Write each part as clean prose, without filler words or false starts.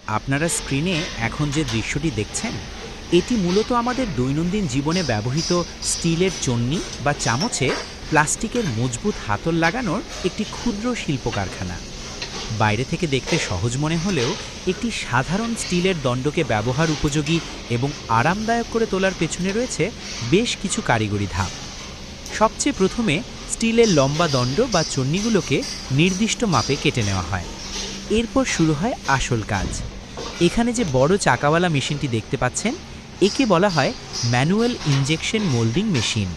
আপনারা স্ক্রিনে এখন যে দৃশ্যটি দেখছেন, এটি মূলত আমাদের দৈনন্দিন জীবনে ব্যবহৃত স্টিলের চন্নি বা চামচে প্লাস্টিকের মজবুত হাতল লাগানোর একটি ক্ষুদ্র শিল্প কারখানা। বাইরে থেকে দেখতে সহজ মনে হলেও একটি সাধারণ স্টিলের দণ্ডকে ব্যবহার উপযোগী এবং আরামদায়ক করে তোলার পেছনে রয়েছে বেশ কিছু কারিগরি ধাপ। সবচেয়ে প্রথমে স্টিলের লম্বা দণ্ড বা চন্নিগুলোকে নির্দিষ্ট মাপে কেটে নেওয়া হয়। এরপর শুরু হয় আসল কাজ। এখানে যে বড় চাকাওয়ালা মেশিনটি দেখতে পাচ্ছেন, একে বলা হয় ম্যানুয়াল ইনজেকশন মোল্ডিং মেশিন।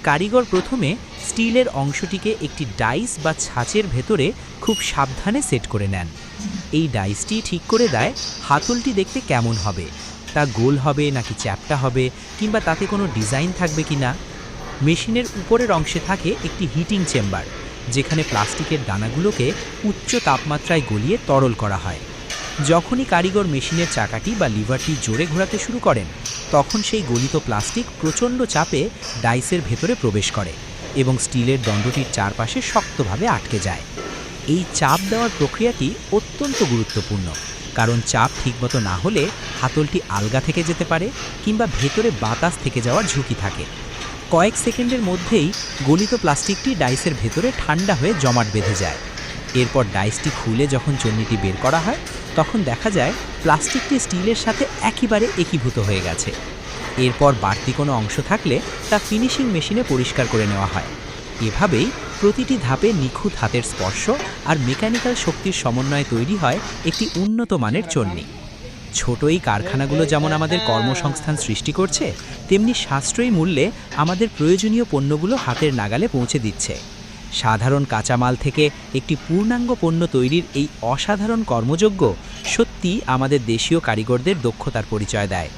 কারিগর প্রথমে স্টিলের অংশটিকে একটি ডাইস বা ছাঁচের ভেতরে খুব সাবধানে সেট করে নেন। এই ডাইসটি ঠিক করে দেয় হাতলটি দেখতে কেমন হবে, তা গোল হবে নাকি চ্যাপ্টা হবে, কিংবা তাতে কোনো ডিজাইন থাকবে কি না। মেশিনের উপরের অংশে থাকে একটি হিটিং চেম্বার, যেখানে প্লাস্টিকের দানাগুলোকে উচ্চ তাপমাত্রায় গলিয়ে তরল করা হয়। যখনই কারিগর মেশিনের চাকাটি বা লিভারটি জোরে ঘোরাতে শুরু করেন, তখন সেই গলিত প্লাস্টিক প্রচণ্ড চাপে ডাইসের ভেতরে প্রবেশ করে এবং স্টিলের দণ্ডটির চারপাশে শক্তভাবে আটকে যায়। এই চাপ দেওয়ার প্রক্রিয়াটি অত্যন্ত গুরুত্বপূর্ণ, কারণ চাপ ঠিকমতো না হলে হাতলটি আলগা থেকে যেতে পারে কিংবা ভেতরে বাতাস থেকে যাওয়ার ঝুঁকি থাকে। কয়েক সেকেন্ডের মধ্যেই গলিত প্লাস্টিকটি ডাইসের ভেতরে ঠান্ডা হয়ে জমাট বেঁধে যায়। এরপর ডাইসটি খুলে যখন চন্নিটি বের করা হয়, তখন দেখা যায় প্লাস্টিকটি স্টিলের সাথে একেবারে একীভূত হয়ে গেছে। এরপর বাড়তি কোনো অংশ থাকলে তা ফিনিশিং মেশিনে পরিষ্কার করে নেওয়া হয়। এভাবেই প্রতিটি ধাপে নিখুঁত হাতের স্পর্শ আর মেকানিক্যাল শক্তির সমন্বয়ে তৈরি হয় একটি উন্নত মানের চন্নি। ছোট এই কারখানাগুলো যেমন আমাদের কর্মসংস্থান সৃষ্টি করছে, তেমনি সাশ্রয়ী মূল্যে আমাদের প্রয়োজনীয় পণ্যগুলো হাতের নাগালে পৌঁছে দিচ্ছে। সাধারণ কাঁচামাল থেকে একটি পূর্ণাঙ্গ পণ্য তৈরির এই অসাধারণ কর্মযজ্ঞ সত্যি আমাদের দেশীয় কারিগরদের দক্ষতার পরিচয় দেয়।